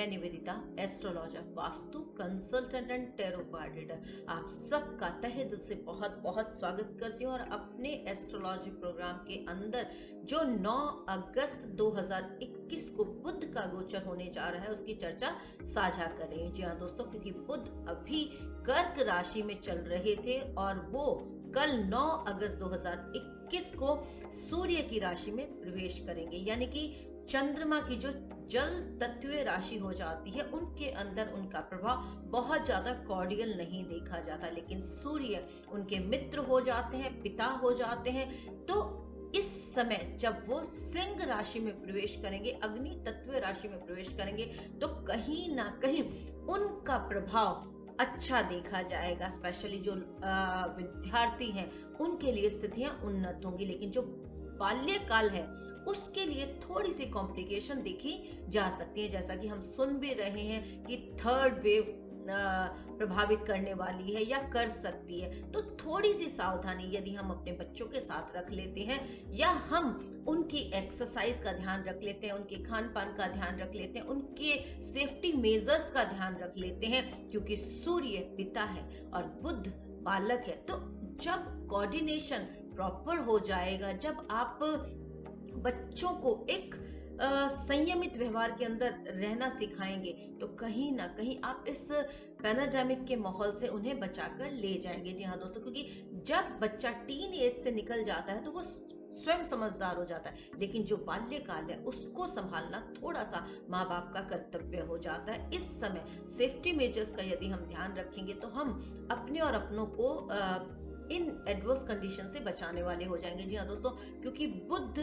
मैं Nivedita, astrologer, vastu consultant and tarot card reader, आप सबका तहे दिल से बहुत बहुत स्वागत करती हूँ। और अपने एस्ट्रोलॉजी प्रोग्राम के अंदर जो 9 अगस्त 2021 को बुध का गोचर होने जा रहा है उसकी चर्चा साझा कर रही हूँ। जी हाँ दोस्तों, क्योंकि बुध अभी कर्क राशि में चल रहे थे और वो कल 9 अगस्त 2021 को सूर्य की राशि में प्रवेश करेंगे, यानी कि चंद्रमा की जो जल तत्वीय राशि हो जाती है उनके अंदर उनका प्रभाव बहुत ज्यादा कॉर्डियल नहीं देखा जाता, लेकिन सूर्य उनके मित्र हो जाते हैं, पिता हो जाते हैं। तो इस समय जब वो सिंह राशि में प्रवेश करेंगे, अग्नि तत्वीय राशि में प्रवेश करेंगे, तो कहीं ना कहीं उनका प्रभाव अच्छा देखा जाएगा। स्पेशली जो विद्यार्थी हैं उनके लिए स्थितियां उन्नत होंगी, लेकिन जो बाल्यकाल है उसके लिए थोड़ी सी कॉम्प्लिकेशन देखी जा सकती है। जैसा कि हम सुन भी रहे हैं कि थर्ड वेव प्रभावित करने वाली है या कर सकती है, तो थोड़ी सी सावधानी यदि हम अपने बच्चों के साथ रख लेते हैं या हम उनकी एक्सरसाइज का ध्यान रख लेते हैं, उनके खान पान का ध्यान रख लेते हैं, उनके सेफ्टी मेजर्स का ध्यान रख लेते हैं, क्योंकि सूर्य पिता है और बुध बालक है। तो जब कोऑर्डिनेशन प्रॉपर हो जाएगा, जब आप बच्चों को एक संयमित व्यवहार के अंदर रहना सिखाएंगे, तो कहीं ना कहीं आप इस पैनाडेमिक के माहौल से उन्हें बचाकर ले जाएंगे। जी हाँ दोस्तों, क्योंकि जब बच्चा टीन एज से निकल जाता है तो वो स्वयं समझदार हो जाता है, लेकिन जो बाल्यकाल है उसको संभालना थोड़ा सा माँ बाप का कर्तव्य हो जाता है। इस समय सेफ्टी मेजर्स का यदि हम ध्यान रखेंगे तो हम अपने और अपनों को इन एडवर्स कंडीशन से बचाने वाले हो जाएंगे। जी हाँ दोस्तों, क्योंकि बुध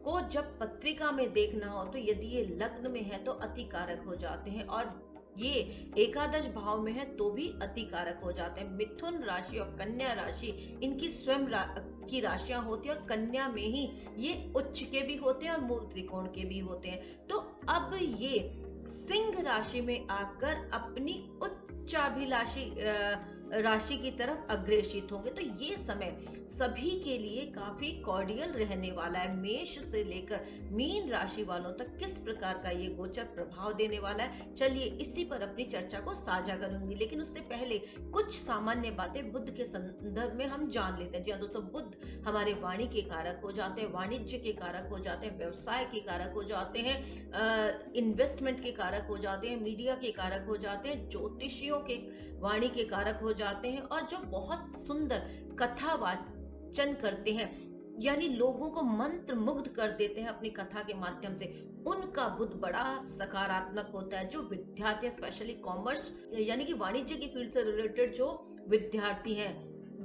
को जब पत्रिका में देखना हो तो यदि ये लग्न में है तो अति कारक हो जाते हैं, और ये एकादश भाव में है तो भी अति कारक हो जाते हैं। मिथुन राशि और कन्या राशि इनकी स्वयं की राशियां होती है, और कन्या में ही ये उच्च के भी होते हैं और मूल त्रिकोण के भी होते हैं। तो अब ये सिंह राशि में आकर अपनी उच्चाभिलाषी राशि की तरफ अग्रेसित होंगे, तो ये समय सभी के लिए काफी कॉर्डियल रहने वाला है। मेष से लेकर मीन राशि वालों तक किस प्रकार का ये गोचर प्रभाव देने वाला है, चलिए इसी पर अपनी चर्चा को साझा करूंगी। लेकिन उससे पहले कुछ सामान्य बातें बुध के संदर्भ में हम जान लेते हैं। जी हाँ दोस्तों, बुध हमारे वाणी के कारक हो जाते हैं, वाणिज्य के कारक हो जाते हैं, व्यवसाय के कारक हो जाते हैं, इन्वेस्टमेंट के कारक हो जाते हैं, मीडिया के कारक हो जाते हैं, ज्योतिषियों के वाणी के कारक हो जाते हैं, और जो बहुत सुंदर कथा वाचन करते हैं, यानी लोगों को मंत्र मुग्ध कर देते हैं अपनी कथा के माध्यम से, उनका बुध बड़ा सकारात्मक होता है। जो विद्यार्थी स्पेशली कॉमर्स यानी कि वाणिज्य की फील्ड से रिलेटेड जो विद्यार्थी हैं,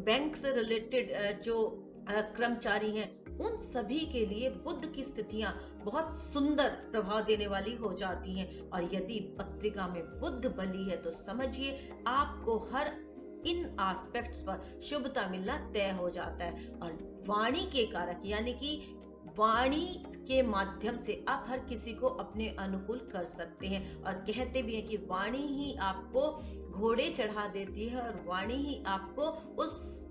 बैंक से रिलेटेड जो कर्मचारी हैं, उन सभी के लिए बुध की स्थितियां बहुत सुंदर प्रभाव देने वाली हो जाती हैं। और यदि पत्रिका में बुध बली है तो समझिए आपको हर इन एस्पेक्ट्स पर शुभता मिलना तय हो जाता है। और वाणी के कारक यानी कि वाणी के माध्यम से आप हर किसी को अपने अनुकूल कर सकते हैं, और कहते भी हैं कि वाणी ही आपको घोड़े चढ़ा देती है और वाणी ही आपको उस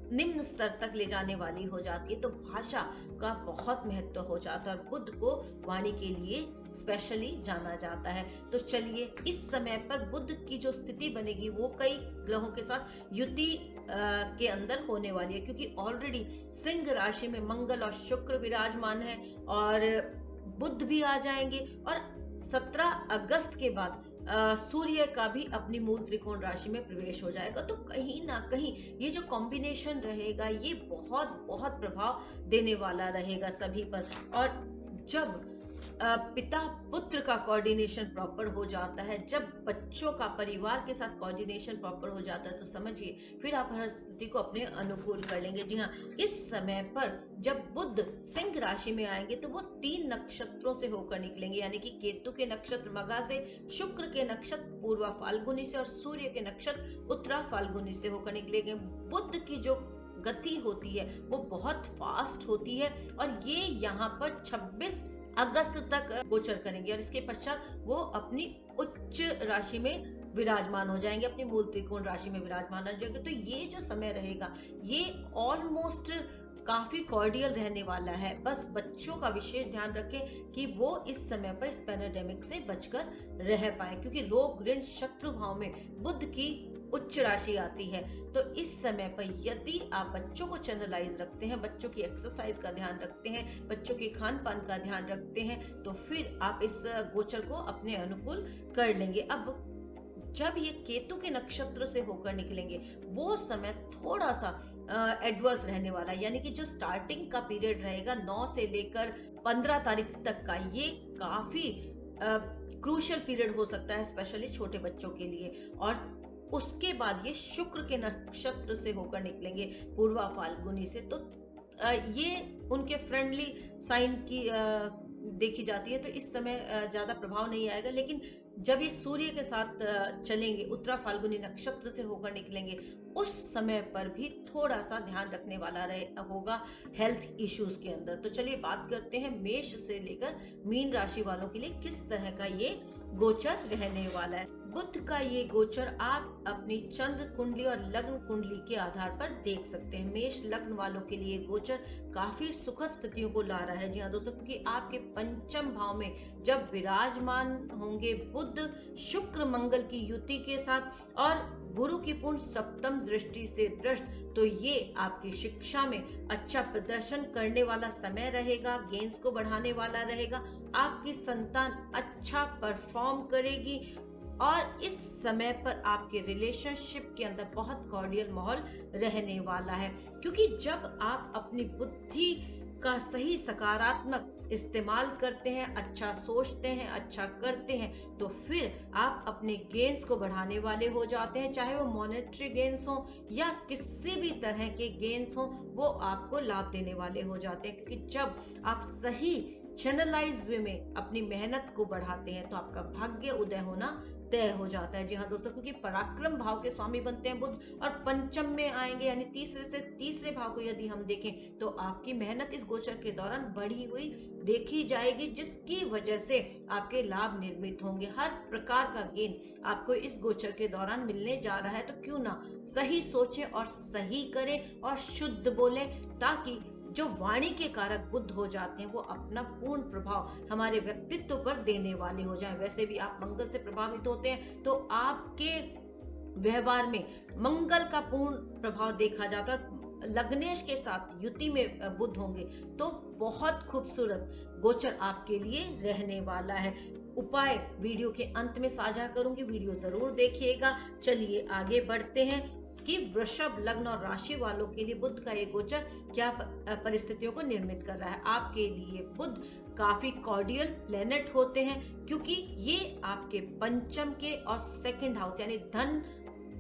निम्न स्तर तक ले जाने वाली हो जाती है। तो भाषा का बहुत महत्व हो जाता है और बुध को वाणी के लिए स्पेशली जाना जाता है। तो चलिए इस समय पर बुध की जो स्थिति बनेगी वो कई ग्रहों के साथ युति के अंदर होने वाली है, क्योंकि ऑलरेडी सिंह राशि में मंगल और शुक्र विराजमान है और बुध भी आ जाएंगे, और 17 अगस्त के बाद सूर्य का भी अपनी मूल त्रिकोण राशि में प्रवेश हो जाएगा। तो कहीं ना कहीं ये जो कॉम्बिनेशन रहेगा ये बहुत बहुत प्रभाव देने वाला रहेगा सभी पर। और जब पिता पुत्र का कोऑर्डिनेशन प्रॉपर हो जाता है, जब बच्चों का परिवार के साथ कोऑर्डिनेशन प्रॉपर हो जाता है, तो समझिए फिर आप हर स्थिति को अपने अनुकूल कर लेंगे। जी हाँ, इस समय पर जब बुध सिंह राशि में आएंगे तो वो 3 नक्षत्रों से होकर निकलेंगे, यानी कि केतु के नक्षत्र मघा से, शुक्र के नक्षत्र पूर्वा फाल्गुनी से और सूर्य के नक्षत्र उत्तरा फाल्गुनी से होकर निकलेंगे। बुध की जो गति होती है वो बहुत फास्ट होती है, और ये यहाँ पर 26 अगस्त तक गोचर करेंगे, और इसके पश्चात वो अपनी उच्च राशि में विराजमान हो जाएंगे, अपनी मूल त्रिकोण राशि में विराजमान हो जाएंगे। तो ये जो समय रहेगा ये ऑलमोस्ट काफी कॉर्डियल रहने वाला है। बस बच्चों का विशेष ध्यान रखें कि वो इस समय पर इस पैंडेमिक से बचकर रह पाए, क्योंकि रोग ऋण शत्रु भाव में बुध की उच्च राशि आती है। तो इस समय पर यदि आप बच्चों को चैनलाइज रखते हैं, बच्चों की एक्सरसाइज का ध्यान रखते हैं, बच्चों के खान पान का ध्यान रखते हैं, तो फिर आप इस गोचर को अपने अनुकूल कर लेंगे। अब जब ये केतु के नक्षत्र से होकर निकलेंगे, वो समय थोड़ा सा एडवर्स रहने वाला है, यानी कि जो स्टार्टिंग का पीरियड रहेगा 9 से लेकर 15 तारीख तक का, ये काफी क्रूशियल पीरियड हो सकता है, स्पेशली छोटे बच्चों के लिए। और उसके बाद ये शुक्र के नक्षत्र से होकर निकलेंगे पूर्वा फाल्गुनी से, तो ये उनके फ्रेंडली साइन की देखी जाती है, तो इस समय ज्यादा प्रभाव नहीं आएगा। लेकिन जब ये सूर्य के साथ चलेंगे, उत्तरा फाल्गुनी नक्षत्र से होकर निकलेंगे, उस समय पर भी थोड़ा सा ध्यान रखने वाला होगा हेल्थ इश्यूज के अंदर। तो चलिए बात करते हैं मेष से लेकर मीन राशि वालों के लिए किस तरह का ये गोचर रहने वाला है। बुध का ये गोचर आप अपनी चंद्र कुंडली और लग्न कुंडली के आधार पर देख सकते हैं। मेष लग्न वालों के लिए गोचर काफी सुखद स्थितियों को ला रहा है। जी हाँ दोस्तों, क्योंकि आपके पंचम भाव में जब विराजमान होंगे बुध शुक्र मंगल की युति के साथ और गुरु की पूर्ण सप्तम दृष्टि से दृष्ट, तो ये आपकी शिक्षा में अच्छा प्रदर्शन करने वाला समय रहेगा, गेन्स को बढ़ाने वाला रहेगा। आपकी संतान अच्छा परफॉर्म करेगी और इस समय पर आपके रिलेशनशिप के अंदर बहुत कॉर्डियल माहौल रहने वाला है, क्योंकि जब आप अपनी बुद्धि का सही सकारात्मक इस्तेमाल करते हैं, अच्छा सोचते हैं, अच्छा करते हैं, तो फिर आप अपने गेन्स को बढ़ाने वाले हो जाते हैं। चाहे वो मॉनेटरी गेन्स हो या किसी भी तरह के गेन्स हो, वो आपको लाभ देने वाले हो जाते हैं। क्योंकि जब आप सही चैनलाइज वे में अपनी मेहनत को बढ़ाते हैं, तो आपका भाग्य उदय होना तय हो जाता है। जी हाँ दोस्तों, क्योंकि पराक्रम भाव के स्वामी बनते हैं बुध और पंचम में आएंगे, यानी तीसरे से तीसरे भाव को यदि हम देखें, तो आपकी मेहनत इस गोचर के दौरान बढ़ी हुई देखी जाएगी, जिसकी वजह से आपके लाभ निर्मित होंगे। हर प्रकार का गेन आपको इस गोचर के दौरान मिलने जा रहा है। तो क्यों ना सही सोचें और सही करें और शुद्ध बोलें, ताकि जो वाणी के कारक बुध हो जाते हैं वो अपना पूर्ण प्रभाव हमारे व्यक्तित्व पर देने वाले हो जाएं। वैसे भी आप मंगल से प्रभावित होते हैं, तो आपके व्यवहार में मंगल का पूर्ण प्रभाव देखा जाता है। लग्नेश के साथ युति में बुध होंगे, तो बहुत खूबसूरत गोचर आपके लिए रहने वाला है। उपाय वीडियो के अंत में साझा करूंगी, वीडियो जरूर देखिएगा। चलिए आगे बढ़ते हैं कि वृषभ लग्न और राशि वालों के लिए बुध का ये गोचर क्या परिस्थितियों को निर्मित कर रहा है। आपके लिए बुध काफी कॉर्डियल प्लेनेट होते हैं, क्योंकि ये आपके पंचम के और सेकंड हाउस यानी धन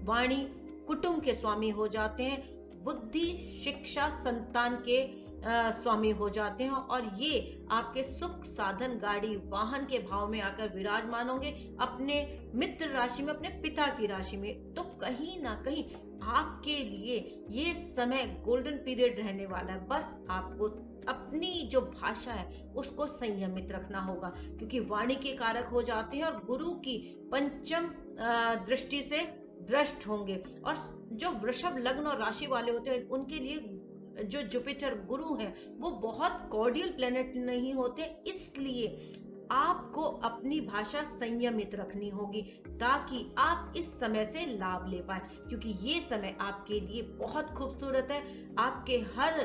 वाणी कुटुंब के स्वामी हो जाते हैं। बुद्धि शिक्षा संतान के स्वामी हो जाते हैं, और ये आपके सुख साधन गाड़ी वाहन के भाव में आकर विराजमान होंगे अपने मित्र राशि में, अपने पिता की राशि में। तो कहीं ना कहीं आपके लिए ये समय गोल्डन पीरियड रहने वाला है। बस आपको अपनी जो भाषा है उसको संयमित रखना होगा, क्योंकि वाणी के कारक हो जाते हैं और गुरु की पंचम दृष्टि से दृष्ट होंगे। और जो वृषभ लग्न और राशि वाले होते हैं, उनके लिए जो जुपिटर गुरु हैं वो बहुत कॉर्डियल प्लेनेट नहीं होते, इसलिए आपको अपनी भाषा संयमित रखनी होगी ताकि आप इस समय से लाभ ले पाए, क्योंकि ये समय आपके लिए बहुत खूबसूरत है, आपके हर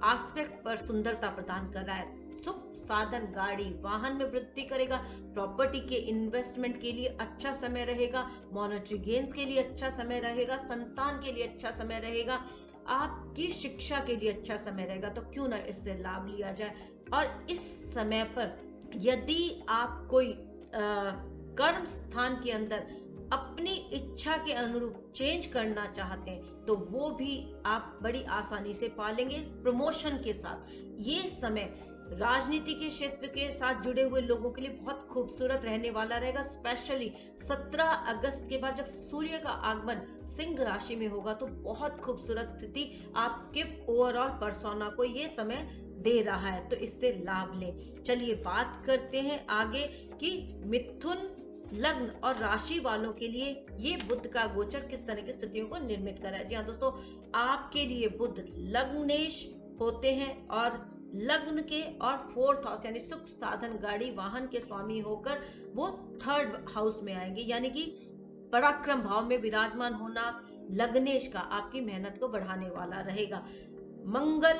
एस्पेक्ट पर सुंदरता प्रदान कर रहा है। सुख साधन गाड़ी वाहन में वृद्धि करेगा, प्रॉपर्टी के इन्वेस्टमेंट के लिए अच्छा समय रहेगा, मॉनेटरी गेन्स के लिए अच्छा समय रहेगा, संतान के लिए अच्छा समय रहेगा, आपकी शिक्षा के लिए अच्छा समय रहेगा। तो क्यों ना इससे लाभ लिया जाए। और इस समय पर यदि आप कोई कर्म स्थान के अंदर अपनी इच्छा के अनुरूप चेंज करना चाहते हैं, तो वो भी आप बड़ी आसानी से पालेंगे प्रमोशन के साथ। ये समय राजनीति के क्षेत्र के साथ जुड़े हुए लोगों के लिए बहुत खूबसूरत रहने वाला रहेगा। स्पेशली 17 अगस्त के बाद जब सूर्य का आगमन सिंह राशि में होगा, तो बहुत खूबसूरत स्थिति आपके ओवरऑल पर्सोना को ये समय दे रहा है, तो इससे लाभ लें। चलिए बात करते हैं आगे कि मिथुन लग्न और राशि वालों के लिए ये बुध का गोचर किस तरह की स्थितियों को निर्मित कर रहा है। जी हाँ दोस्तों, आपके लिए बुध लग्नेश होते हैं और लग्न के और फोर्थ हाउस यानी सुख साधन गाड़ी वाहन के स्वामी होकर वो थर्ड हाउस में आएंगे, यानी कि पराक्रम भाव में विराजमान होना लग्नेश का आपकी मेहनत को बढ़ाने वाला रहेगा। मंगल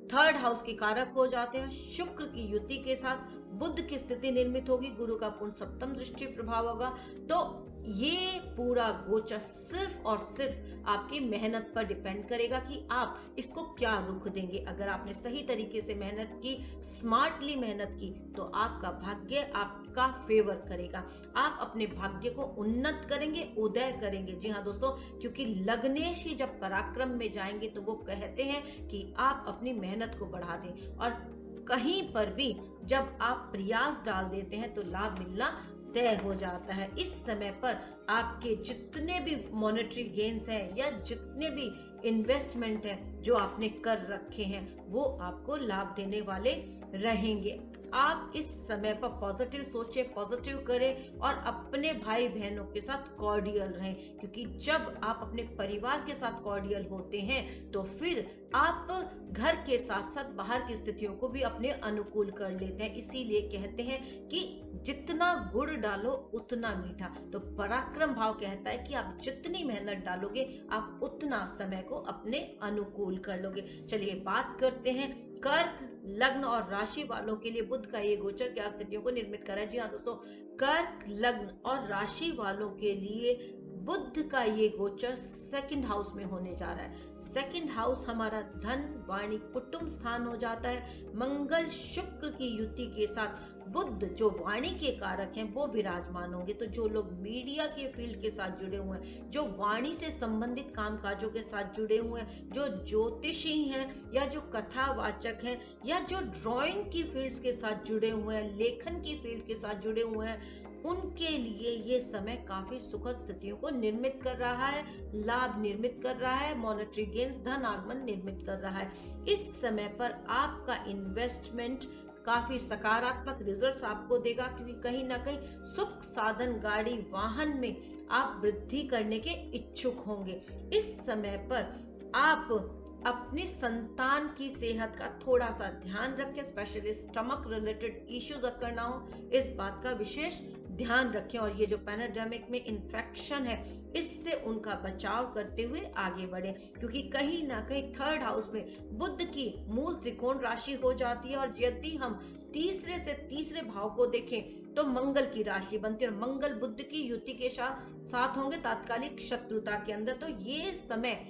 थर्ड हाउस के कारक हो जाते हैं। शुक्र की युति के साथ बुध की स्थिति निर्मित होगी, गुरु का पूर्ण सप्तम दृष्टि प्रभाव होगा। तो ये पूरा गोचर सिर्फ और सिर्फ आपकी मेहनत पर डिपेंड करेगा कि आप इसको क्या रुख देंगे। अगर आपने सही तरीके से मेहनत की, स्मार्टली मेहनत की, तो आपका भाग्य आपका फेवर करेगा, आप अपने भाग्य को उन्नत करेंगे, उदय करेंगे। जी हाँ दोस्तों, क्योंकि लग्नेश ही जब पराक्रम में जाएंगे तो वो कहते हैं कि आप अपनी मेहनत को बढ़ा दें, और कहीं पर भी जब आप प्रयास डाल देते हैं तो लाभ मिलना तय हो जाता है। इस समय पर आपके जितने भी मॉनेटरी गेन्स हैं या जितने भी इन्वेस्टमेंट हैं जो आपने कर रखे हैं वो आपको लाभ देने वाले रहेंगे। आप इस समय पर पॉजिटिव सोचें, पॉजिटिव करें और अपने भाई बहनों के साथ कॉर्डियल रहें, क्योंकि जब आप अपने परिवार के साथ कॉर्डियल होते हैं तो फिर आप घर के साथ साथ बाहर की स्थितियों को भी अपने अनुकूल कर लेते हैं। इसीलिए कहते हैं कि जितना गुड़ डालो उतना मीठा। तो पराक्रम भाव कहता है कि आप जितनी मेहनत डालोगे आप उतना समय को अपने अनुकूल कर लोगे। चलिए बात करते हैं कर्क लग्न और राशि वालों के लिए बुध का ये गोचर क्या स्थितियों को निर्मित कर रहा है। जी हाँ दोस्तों, कर्क लग्न और राशि वालों के लिए बुध का ये गोचर सेकंड हाउस में होने जा रहा है। सेकंड हाउस हमारा धन वाणी कुटुंब स्थान हो जाता है। मंगल शुक्र की युति के साथ बुध जो वाणी के कारक हैं वो विराजमान होंगे। तो जो लोग मीडिया के फील्ड के साथ जुड़े हुए हैं, जो वाणी से संबंधित कामकाजों के साथ जुड़े हुए हैं, जो ज्योतिषी हैं या जो कथावाचक हैं या जो ड्राइंग की फील्ड्स के साथ जुड़े हुए हैं, लेखन की फील्ड के साथ जुड़े हुए हैं, उनके लिए ये समय काफी सुखद स्थितियों को निर्मित कर रहा है, लाभ निर्मित कर रहा है, मॉनेटरी गेन्स धन आगमन निर्मित कर रहा है। इस समय पर आपका इन्वेस्टमेंट काफी सकारात्मक रिजल्ट्स आपको देगा, क्योंकि कहीं ना कहीं सुख साधन गाड़ी वाहन में आप वृद्धि करने के इच्छुक होंगे। इस समय पर आप अपनी संतान की सेहत का थोड़ा सा ध्यान रखें, स्पेशली स्टमक रिलेटेड इश्यूज अगर ना हो, इस बात का विशेष ध्यान रखें। और ये जो पैराडाइमिक में इन्फेक्शन है इससे उनका बचाव करते हुए आगे बढ़े, क्योंकि कहीं ना कहीं थर्ड हाउस में बुध की मूल त्रिकोण राशि हो जाती है। और यदि हम तीसरे से तीसरे भाव को देखें तो मंगल की राशि बनती है, और मंगल बुध की युति के साथ होंगे तात्कालिक शत्रुता के अंदर। तो ये समय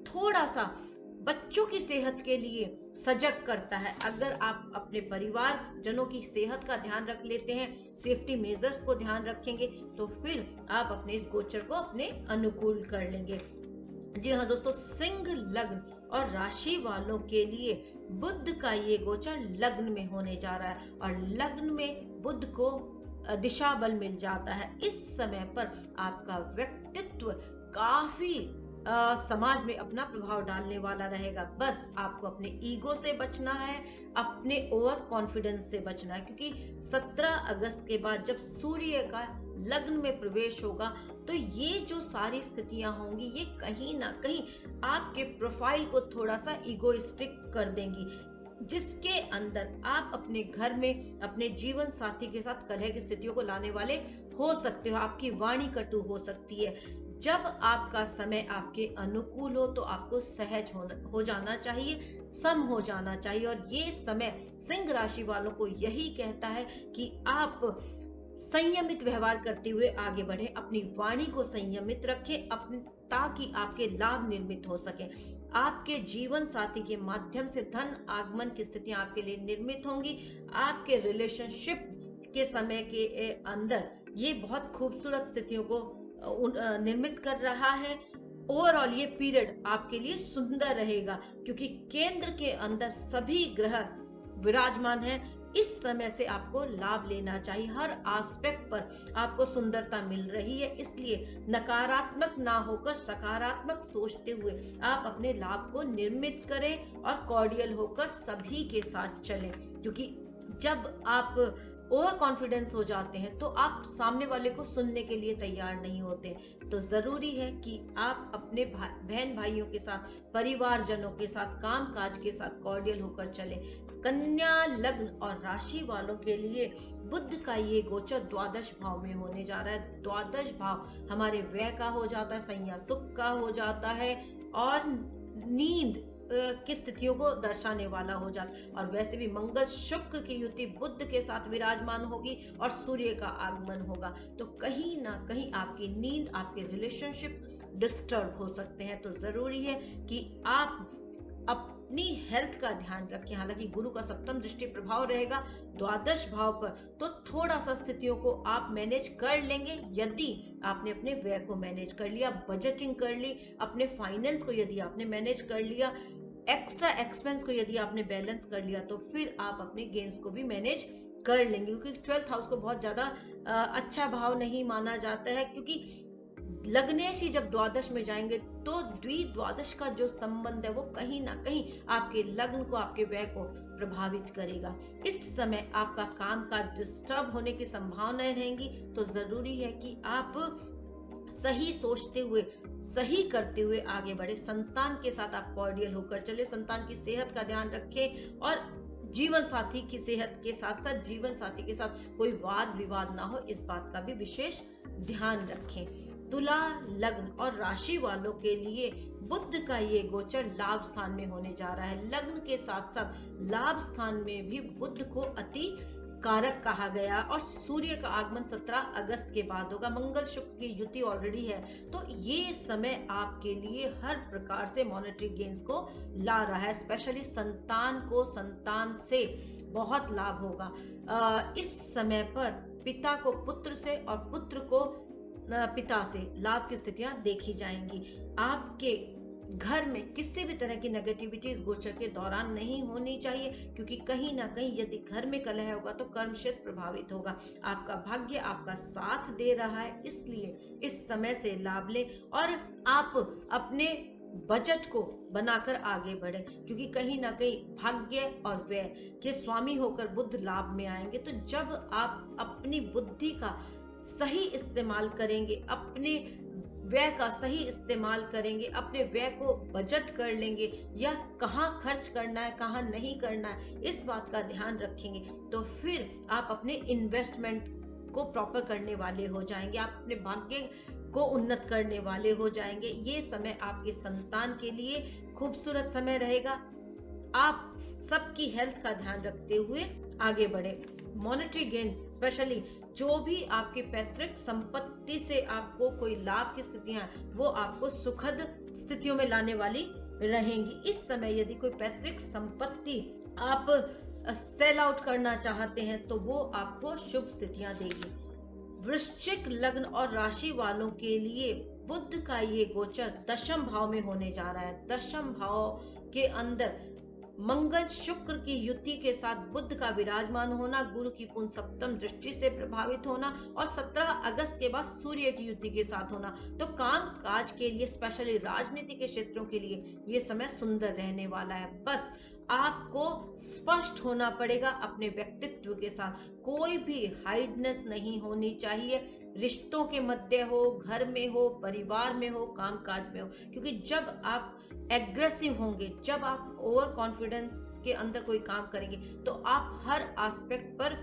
थोड़ा सा बच्चों की सेहत के लिए सजग करता है। अगर आप अपने परिवार जनों की सेहत का ध्यान रख लेते हैं, सेफ्टी मेजर्स को ध्यान रखेंगे, तो फिर आप अपने इस गोचर को अपने अनुकूल कर लेंगे। जी हाँ दोस्तों, सिंह लग्न और राशि वालों के लिए बुध का ये गोचर लग्न में होने जा रहा है, और लग्न में बुध को दिशा बल मिल जाता है। इस समय पर आपका व्यक्तित्व काफी समाज में अपना प्रभाव डालने वाला रहेगा। बस आपको अपने ईगो से बचना है, अपने ओवर कॉन्फिडेंस से बचना है, क्योंकि 17 अगस्त के बाद जब सूर्य का लग्न में प्रवेश होगा तो ये जो सारी स्थितियां होंगी ये कहीं ना कहीं आपके प्रोफाइल को थोड़ा सा ईगोइस्टिक कर देंगी, जिसके अंदर आप अपने घर में अपने जीवन साथी के साथ कलह की स्थितियों को लाने वाले हो सकते हो। आपकी वाणी कटु हो सकती है। जब आपका समय आपके अनुकूल हो तो आपको सहज हो जाना चाहिए, सम हो जाना चाहिए। और ये समय सिंह राशि वालों को यही कहता है कि आप संयमित व्यवहार करते हुए आगे बढ़े, अपनी वाणी को संयमित रखें ताकि आपके लाभ निर्मित हो सके। आपके जीवन साथी के माध्यम से धन आगमन की स्थितियां आपके लिए निर्मित होंगी। आपके रिलेशनशिप के समय के अंदर ये बहुत खूबसूरत स्थितियों को निर्मित कर रहा है। ओवरऑल ये पीरियड आपके लिए सुंदर रहेगा, क्योंकि केंद्र के अंदर सभी ग्रह विराजमान है। इस समय से आपको लाभ लेना चाहिए, हर एस्पेक्ट पर आपको सुंदरता मिल रही है। इसलिए नकारात्मक ना होकर सकारात्मक सोचते हुए आप अपने लाभ को निर्मित करें और कॉर्डियल होकर सभी के साथ चलें, क्योंकि जब आप ओवर कॉन्फिडेंस हो जाते हैं तो आप सामने वाले को सुनने के लिए तैयार नहीं होते। तो जरूरी है कि आप अपने बहन भाइयों के साथ, परिवारजनों के साथ, काम काज के साथ कॉर्डियल होकर चले। कन्या लग्न और राशि वालों के लिए बुध का ये गोचर द्वादश भाव में होने जा रहा है। द्वादश भाव हमारे व्यय का हो जाता है, संज्ञा सुख का हो जाता है और नींद की स्थितियों को दर्शाने वाला हो जाता है। और वैसे भी मंगल शुक्र की युति बुध के साथ विराजमान होगी और सूर्य का आगमन होगा, तो कहीं ना कहीं आपकी नींद, आपके रिलेशनशिप डिस्टर्ब हो सकते हैं। तो जरूरी है कि आप अपनी हेल्थ का ध्यान रखें। हालांकि गुरु का सप्तम दृष्टि प्रभाव रहेगा द्वादश भाव पर, तो थोड़ा सा स्थितियों को आप मैनेज कर लेंगे यदि आपने अपने व्यय को मैनेज कर लिया, बजटिंग कर ली, अपने फाइनेंस को यदि आपने मैनेज कर लिया, एक्स्ट्रा एक्सपेंस को यदि आपने बैलेंस कर लिया, तो फिर आप अपने गेन्स को भी मैनेज कर लेंगे। क्योंकि 12th हाउस को बहुत ज्यादा अच्छा भाव नहीं माना जाता है, क्योंकि लग्नेश ही जब द्वादश में जाएंगे तो द्विद्वादश का जो संबंध है वो कहीं ना कहीं आपके लग्न को, आपके व्यय को प्रभावित करेगा। इस समय आपका कामकाज डिस्टर्ब होने की संभावनाएं रहेंगी, तो जरूरी है कि आप सही सोचते हुए, सही करते हुए आगे बढ़े। संतान के साथ आप कॉर्डियल होकर चले, संतान की सेहत का ध्यान रखें और जीवन साथी की सेहत के साथ साथ जीवन साथी के साथ कोई वाद विवाद ना हो, इस बात का भी विशेष ध्यान रखें। तुला लग्न और राशि वालों के लिए बुध का ये गोचर लाभ स्थान में होने जा रहा है। लग्न के साथ साथ लाभ स्थान में भी बुध को अति कारक कहा गया और सूर्य का आगमन 17 अगस्त के बाद होगा। मंगल शुक्र की युति ऑलरेडी है, तो ये समय आपके लिए हर प्रकार से मॉनेटरी गेन्स को ला रहा है। स्पेशली संतान को, संतान से बहुत लाभ होगा। इस समय पर पिता को पुत्र से और पुत्र को पिता से लाभ की स्थितियां देखी जाएंगी। आपके घर में किसी भी तरह की नेगेटिविटी इस गोचर के दौरान नहीं होनी चाहिए, क्योंकि कहीं ना कहीं यदि घर में कलह होगा तो कर्म क्षेत्र प्रभावित होगा। आपका भाग्य आपका साथ दे रहा है, इसलिए इस समय से लाभ लें और आप अपने बजट को बनाकर आगे बढ़े, क्योंकि कहीं ना कहीं भाग्य और व्यय के स्वामी होकर बुध लाभ में आएंगे। तो जब आप अपनी बुद्धि का सही इस्तेमाल करेंगे, अपने व्यय का सही इस्तेमाल करेंगे, अपने व्यय को बजट कर लेंगे या कहाँ खर्च करना है, कहाँ नहीं करना है, इस बात का ध्यान रखेंगे, तो फिर आप अपने इन्वेस्टमेंट को प्रॉपर करने वाले हो जाएंगे, आप अपने भाग्य को उन्नत करने वाले हो जाएंगे। ये समय आपके संतान के लिए खूबसूरत समय रहेगा। आप सबकी हेल्थ का ध्यान रखते हुए आगे बढ़े। मॉनेटरी गेन्स, स्पेशली जो भी आपके पैतृक संपत्ति से आपको कोई लाभ की स्थितियां, वो आपको सुखद स्थितियों में लाने वाली रहेंगी। इस समय यदि कोई पैतृक संपत्ति आप सेल आउट करना चाहते हैं तो वो आपको शुभ स्थितियां देगी। वृश्चिक लग्न और राशि वालों के लिए बुध का ये गोचर दशम भाव में होने जा रहा है। दशम भाव के अंदर मंगल शुक्र की युति के साथ बुध का विराजमान होना, गुरु की पूर्ण सप्तम दृष्टि से प्रभावित होना और 17 अगस्त के बाद सूर्य की युति के साथ होना, तो काम काज के लिए, स्पेशली राजनीति के क्षेत्रों के लिए ये समय सुंदर रहने वाला है। बस आपको स्पष्ट होना पड़ेगा अपने व्यक्तित्व के साथ, कोई भी हाइडनेस नहीं होनी चाहिए, रिश्तों के मध्य हो, घर में हो, परिवार में हो, कामकाज में हो, क्योंकि जब आप एग्रेसिव होंगे, जब आप ओवर कॉन्फिडेंस के अंदर कोई काम करेंगे तो आप हर एस्पेक्ट पर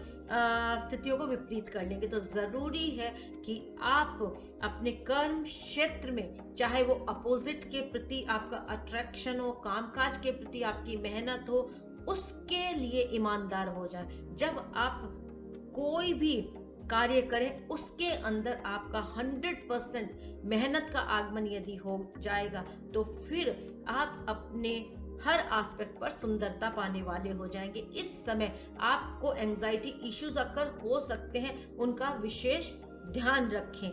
स्थितियों को विपरीत कर लेंगे। तो जरूरी है कि आप अपने कर्म क्षेत्र में, चाहे वो अपोजिट के प्रति आपका अट्रैक्शन हो, कामकाज के प्रति आपकी मेहनत हो, उसके लिए ईमानदार हो जाए। जब आप कोई भी कार्य करें उसके अंदर आपका 100% मेहनत का आगमन यदि हो जाएगा तो फिर आप अपने हर एस्पेक्ट पर सुंदरता पाने वाले हो जाएंगे। इस समय आपको एंजाइटी इश्यूज अगर हो सकते हैं, उनका विशेष ध्यान रखें।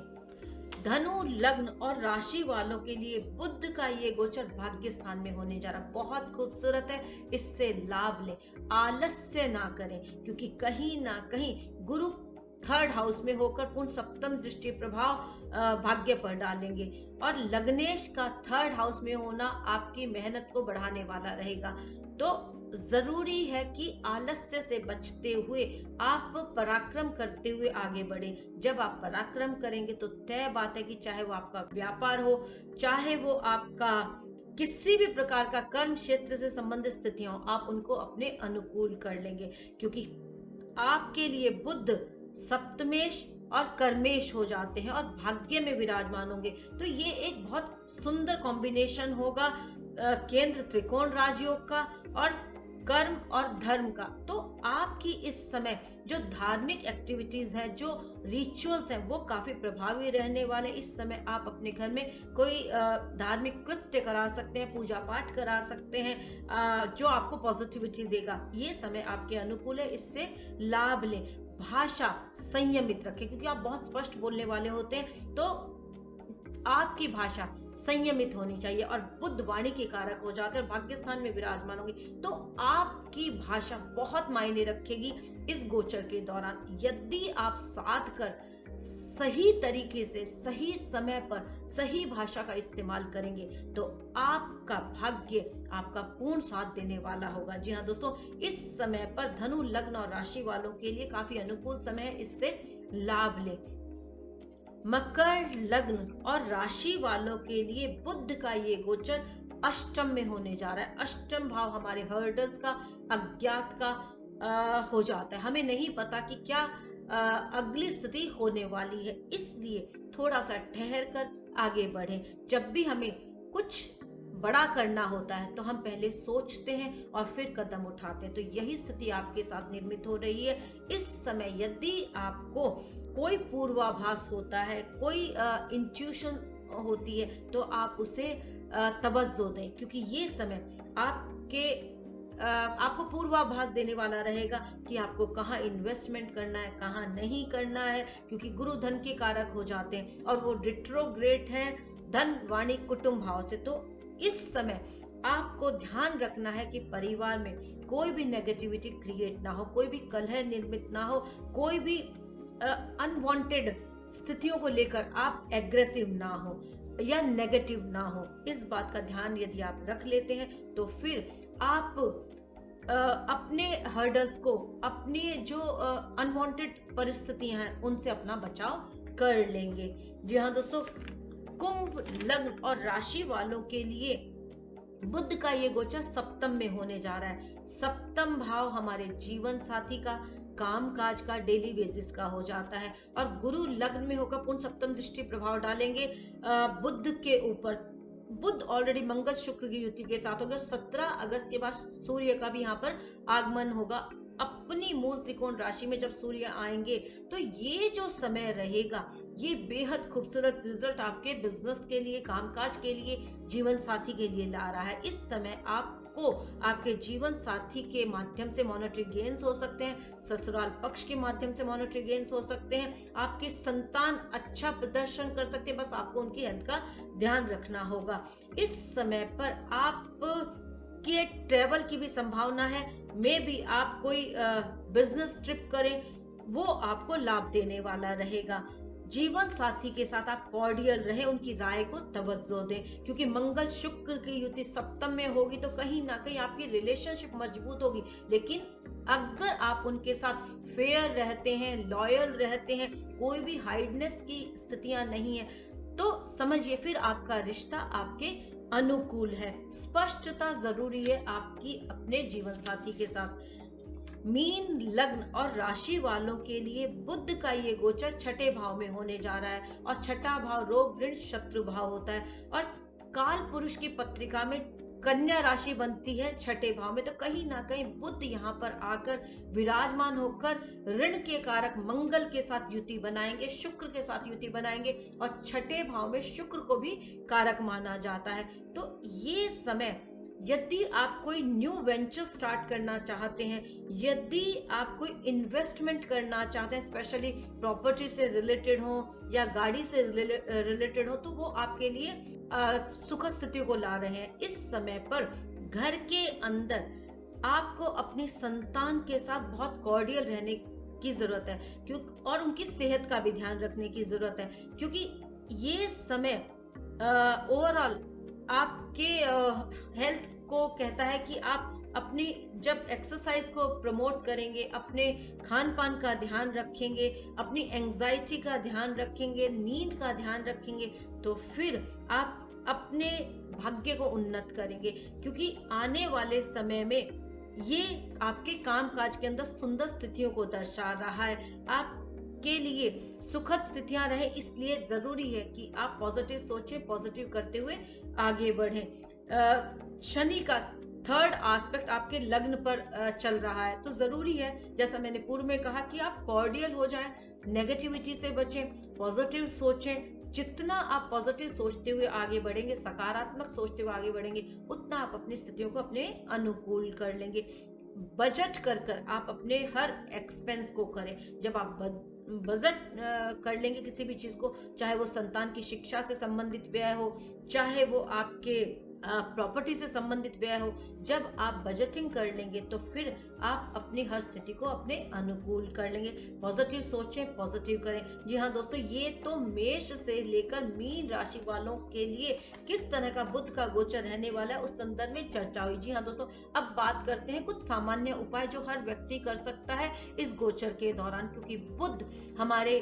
धनु लग्न और राशि वालों के लिए बुध का ये गोचर भाग्य स्थान में होने जा रहा, बहुत खूबसूरत है, इससे लाभ लें, आलस्य ना करें, क्योंकि कहीं ना कहीं गुरु थर्ड हाउस में होकर पूर्ण सप्तम दृष्टि प्रभाव भाग्य पर डालेंगे। और लग्नेश का थर्ड हाउस में होना आपकी मेहनत को बढ़ाने वाला रहेगा। तो जरूरी है कि आलस्य से बचते हुए आप पराक्रम करते हुए आगे बढ़े। जब आप पराक्रम करेंगे तो तय बात है कि चाहे वो आपका व्यापार हो, चाहे वो आपका किसी भी प्रकार का कर्म क्षेत्र से संबंधित स्थितियां हो, आप उनको अपने अनुकूल कर लेंगे, क्योंकि आपके लिए बुध सप्तमेश और कर्मेश हो जाते हैं और भाग्य में विराजमान होंगे। तो ये एक बहुत सुंदर कॉम्बिनेशन होगा केंद्र त्रिकोण राजयोग का और कर्म और धर्म का। तो आपकी इस समय जो धार्मिक एक्टिविटीज हैं, जो रिचुअल्स हैं, वो काफी प्रभावी रहने वाले। इस समय आप अपने घर में कोई धार्मिक कृत्य करा सकते हैं, पूजा पाठ करा सकते हैं, जो आपको पॉजिटिविटी देगा। ये समय आपके अनुकूल है, इससे लाभ लें। भाषा संयमित रखें, क्योंकि आप बहुत स्पष्ट बोलने वाले होते हैं, तो आपकी भाषा संयमित होनी चाहिए। और बुध वाणी के कारक हो जाते हैं और भाग्य स्थान में विराजमान होंगे, तो आपकी भाषा बहुत मायने रखेगी इस गोचर के दौरान। यदि आप साध कर सही तरीके से सही समय पर सही भाषा का इस्तेमाल करेंगे तो आपका भाग्य आपका पूर्ण साथ देने वाला होगा। जी हाँ दोस्तों, इस समय पर धनु लग्न और राशि वालों के लिए काफी अनुकूल समय है, इससे लाभ लें। मकर लग्न और राशि वालों के लिए बुध का ये गोचर अष्टम में होने जा रहा है। अष्टम भाव हमारे हर्डल्स का, अज्ञात का हो जाता है। हमें नहीं पता कि क्या अगली स्थिति होने वाली है, इसलिए थोड़ा सा ठहर कर आगे बढ़े। जब भी हमें कुछ बड़ा करना होता है तो हम पहले सोचते हैं और फिर कदम उठाते हैं। तो यही स्थिति आपके साथ निर्मित हो रही है इस समय। यदि आपको कोई पूर्वाभास होता है, कोई इंट्यूशन होती है, तो आप उसे तवज्जो दें, क्योंकि ये समय आपको पूर्वाभास देने वाला रहेगा कि आपको कहाँ इन्वेस्टमेंट करना है, कहाँ नहीं करना है, क्योंकि गुरु धन के कारक हो जाते हैं और वो रिट्रोग्रेड है धन वाणी कुटुंब भाव से। तो इस समय आपको ध्यान रखना है कि परिवार में कोई भी नेगेटिविटी क्रिएट ना हो, कोई भी कलह निर्मित ना हो, कोई भी अनवांटेड स्थितियों को लेकर आप एग्रेसिव ना हो या नेगेटिव ना हो। इस बात का ध्यान यदि आप रख लेते हैं तो फिर आप अपने हर्डल्स को, अपनी जो अनवांटेड परिस्थितियां हैं, उनसे अपना बचाव कर लेंगे। जी हाँ दोस्तों, कुंभ लग्न और राशि वालों के लिए बुध का ये गोचर सप्तम में होने जा रहा है। सप्तम भाव हमारे जीवन साथी का, काम काज का, डेली बेसिस का हो जाता है और गुरु लग्न में होकर पूर्ण सप्तम दृष्टि प्रभाव डालेंगे बुध के ऊपर। बुध ऑलरेडी मंगल शुक्र की युति के साथ होगा। 17 अगस्त के बाद सूर्य का भी यहाँ पर आगमन होगा। अपनी मूल त्रिकोण राशि में जब सूर्य आएंगे तो ये जो समय रहेगा ये बेहद खूबसूरत रिजल्ट आपके बिजनेस के लिए, कामकाज के लिए, जीवन साथी के लिए ला रहा है। इस समय आपको आपके जीवन साथी के माध्यम से मॉनेटरी गेन्स हो सकते हैं, ससुराल पक्ष के माध्यम से मॉनेटरी गेन्स हो सकते हैं, आपके संतान अच्छा प्रदर्शन कर सकते हैं, बस आपको उनकी हेल्थ का ध्यान रखना होगा। इस समय पर आप की एक ट्रेवल की भी संभावना है, मे बी आप कोई बिजनेस ट्रिप करें, वो आपको लाभ देने वाला रहेगा। जीवन साथी के साथ आप कॉर्डियल रहे, उनकी राय को तवज्जो दें, क्योंकि मंगल शुक्र की युति सप्तम में होगी तो कहीं ना कहीं आपकी रिलेशनशिप मजबूत होगी। लेकिन अगर आप उनके साथ फेयर रहते हैं, लॉयल रहते हैं, कोई भी हाइडनेस की स्थितियां नहीं है, तो समझिए फिर आपका रिश्ता आपके अनुकूल है। स्पष्टता जरूरी है आपकी अपने जीवन साथी के साथ। मीन लग्न और राशि वालों के लिए बुध का ये गोचर छठे भाव में होने जा रहा है और छठा भाव रोग ऋण शत्रु भाव होता है और काल पुरुष की पत्रिका में कन्या राशि बनती है छठे भाव में। तो कहीं ना कहीं बुध यहाँ पर आकर विराजमान होकर ऋण के कारक मंगल के साथ युति बनाएंगे, शुक्र के साथ युति बनाएंगे और छठे भाव में शुक्र को भी कारक माना जाता है। तो ये समय यदि आप कोई न्यू वेंचर स्टार्ट करना चाहते हैं, यदि आप कोई इन्वेस्टमेंट करना चाहते हैं, स्पेशली प्रॉपर्टी से रिलेटेड हो या गाड़ी से रिलेटेड हो, तो वो आपके लिए सुखद स्थिति को ला रहे हैं। इस समय पर घर के अंदर आपको अपनी संतान के साथ बहुत कॉर्डियल रहने की ज़रूरत है, क्यों और उनकी सेहत का भी ध्यान रखने की ज़रूरत है, क्योंकि ये समय ओवरऑल आपके हेल्थ को कहता है कि आप अपनी जब एक्सरसाइज को प्रमोट करेंगे, अपने खान पान का ध्यान रखेंगे, अपनी एंजाइटी का ध्यान रखेंगे, नींद का ध्यान रखेंगे, तो फिर आप अपने भाग्य को उन्नत करेंगे, क्योंकि आने वाले समय में ये आपके काम काज के अंदर सुंदर स्थितियों को दर्शा रहा है। आपके लिए सुखद स्थितियां रहे, इसलिए जरूरी है कि आप पॉजिटिव सोचें, पॉजिटिव करते हुए आगे बढ़ें। शनि का थर्ड एस्पेक्ट आपके लग्न पर चल रहा है, तो जरूरी है, जैसा मैंने पूर्व में कहा, कि आप कॉर्डियल हो जाएं, नेगेटिविटी से बचें, पॉजिटिव सोचें। जितना आप पॉजिटिव सोचते हुए आगे बढ़ेंगे, सकारात्मक सोचते हुए आगे बढ़ेंगे, उतना आप अपनी स्थितियों को अपने अनुकूल कर लेंगे। बजट कर आप अपने हर एक्सपेंस को करें। जब आप बजट कर लेंगे किसी भी चीज को, चाहे वो संतान की शिक्षा से संबंधित व्यय हो, चाहे वो आपके प्रॉपर्टी से संबंधित व्यय हो, जब आप बजटिंग कर लेंगे तो फिर आप अपनी हर स्थिति को अपने अनुकूल कर लेंगे। पॉजिटिव सोचें, पॉजिटिव करें। जी हाँ दोस्तों, ये तो मेष से लेकर मीन राशि वालों के लिए किस तरह का बुध का गोचर रहने वाला है, उस संदर्भ में चर्चा हुई। जी हाँ दोस्तों, अब बात करते हैं कुछ सामान्य उपाय जो हर व्यक्ति कर सकता है इस गोचर के दौरान, क्योंकि बुध हमारे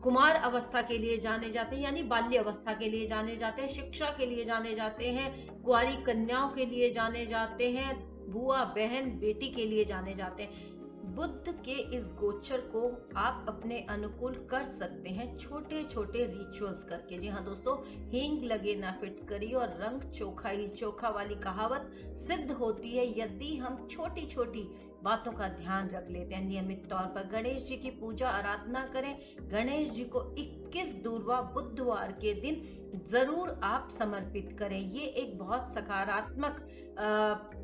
कुमार अवस्था के लिए जाने जाते हैं, यानी बाल्य अवस्था के लिए जाने जाते हैं, शिक्षा के लिए जाने जाते हैं, कुंवारी कन्याओं के लिए जाने जाते हैं, बुआ बहन बेटी के लिए जाने जाते हैं। बुध के इस गोचर को आप अपने अनुकूल कर सकते हैं छोटे छोटे रिचुअल्स करके। जी हाँ दोस्तों, हींग लगे ना फिटकरी और रंग चोखा ही चोखा वाली कहावत सिद्ध होती है यदि हम छोटी छोटी बातों का ध्यान रख लेते हैं। नियमित तौर पर गणेश जी की पूजा आराधना करें। गणेश जी को 21 दूरवा बुधवार के दिन जरूर आप समर्पित करें। ये एक बहुत सकारात्मक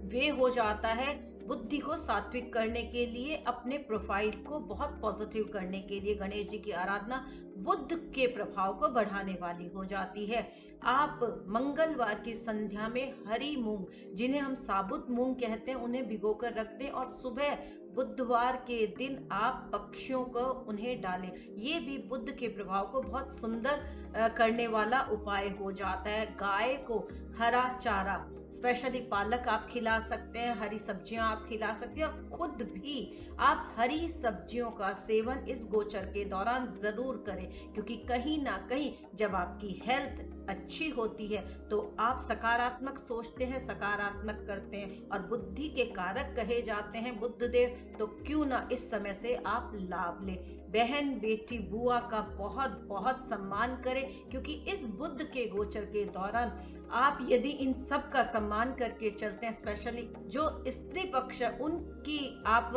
वे हो जाता है बुद्धि को सात्विक करने के लिए, अपने प्रोफाइल को बहुत पॉजिटिव करने के लिए गणेश जी की आराधना बुध के प्रभाव को बढ़ाने वाली हो जाती है। आप मंगलवार की संध्या में हरी मूंग, जिन्हें हम साबुत मूंग कहते हैं, उन्हें भिगोकर रख दें और सुबह बुधवार के दिन आप पक्षियों को उन्हें डालें। ये भी बुध के प्रभाव को बहुत सुंदर करने वाला उपाय हो जाता है। गाय को हरा चारा, स्पेशली पालक आप खिला सकते हैं, हरी सब्जियां आप खिला सकते हैं, और खुद भी आप हरी सब्जियों का सेवन इस गोचर के दौरान जरूर करें, क्योंकि कहीं ना कहीं जब आपकी हेल्थ अच्छी होती है तो आप सकारात्मक सोचते हैं, सकारात्मक करते हैं, और बुद्धि के कारक कहे जाते हैं बुद्धदेव, तो क्यों ना इस समय से आप लाभ लें। बहन बेटी बुआ का बहुत बहुत सम्मान करें, क्योंकि इस बुध के गोचर के दौरान आप यदि इन सब का सम्मान करके चलते हैं, स्पेशली जो स्त्री पक्ष है, उनकी आप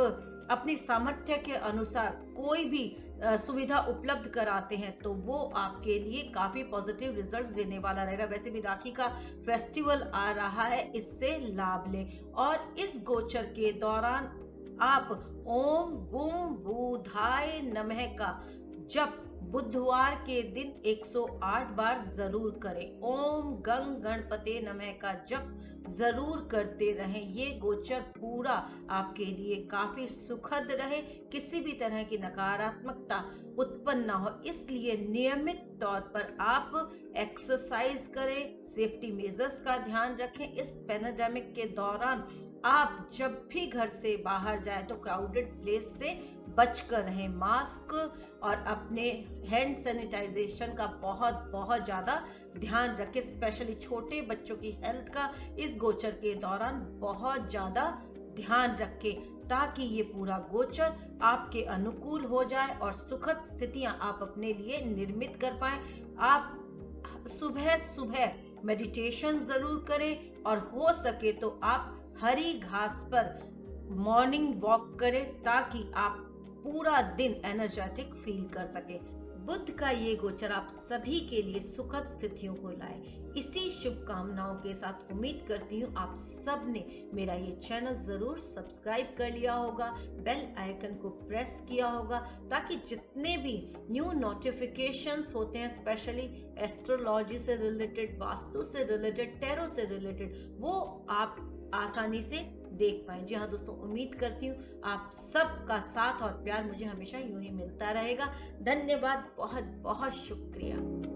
अपनी सामर्थ्य के अनुसार कोई भी सुविधा उपलब्ध कराते हैं, तो वो आपके लिए काफी पॉजिटिव रिजल्ट्स देने वाला रहेगा। वैसे भी राखी का फेस्टिवल आ रहा है, इससे लाभ लें। और इस गोचर के दौरान आप ओम बूम बुधाय नमः का जप बुधवार के दिन 108 बार जरूर करें। ओम गंग गणपते नमः का जप जरूर करते रहें। ये गोचर पूरा आपके लिए काफी सुखद रहे, किसी भी तरह की नकारात्मकता उत्पन्न ना हो, इसलिए नियमित तौर पर आप एक्सरसाइज करें, सेफ्टी मेजर्स का ध्यान रखें। इस पैंडेमिक के दौरान आप जब भी घर से बाहर जाएं तो क्राउडेड प्लेस से बचकर रहें। मास्क और अपने हैंड सैनिटाइजेशन का बहुत बहुत ज़्यादा ध्यान रखें, स्पेशली छोटे बच्चों की हेल्थ का इस गोचर के दौरान बहुत ज़्यादा ध्यान रखें, ताकि ये पूरा गोचर आपके अनुकूल हो जाए और सुखद स्थितियां आप अपने लिए निर्मित कर पाएं। आप सुबह सुबह मेडिटेशन जरूर करें, और हो सके तो आप हरी घास पर मॉर्निंग वॉक करें, ताकि आप पूरा दिन एनर्जेटिक फील कर सके। बुध का ये गोचर आप सभी के लिए सुखद स्थितियों को लाए, इसी शुभकामनाओं के साथ उम्मीद करती हूँ आप सब ने मेरा ये चैनल जरूर सब्सक्राइब कर लिया होगा, बेल आइकन को प्रेस किया होगा, ताकि जितने भी न्यू नोटिफिकेशंस होते हैं, स्पेशली एस्ट्रोलॉजी से रिलेटेड, वास्तु से रिलेटेड, टैरो से रिलेटेड, वो आप आसानी से देख पाएं। जी हाँ दोस्तों, उम्मीद करती हूँ आप सबका साथ और प्यार मुझे हमेशा यूं ही मिलता रहेगा। धन्यवाद, बहुत बहुत शुक्रिया।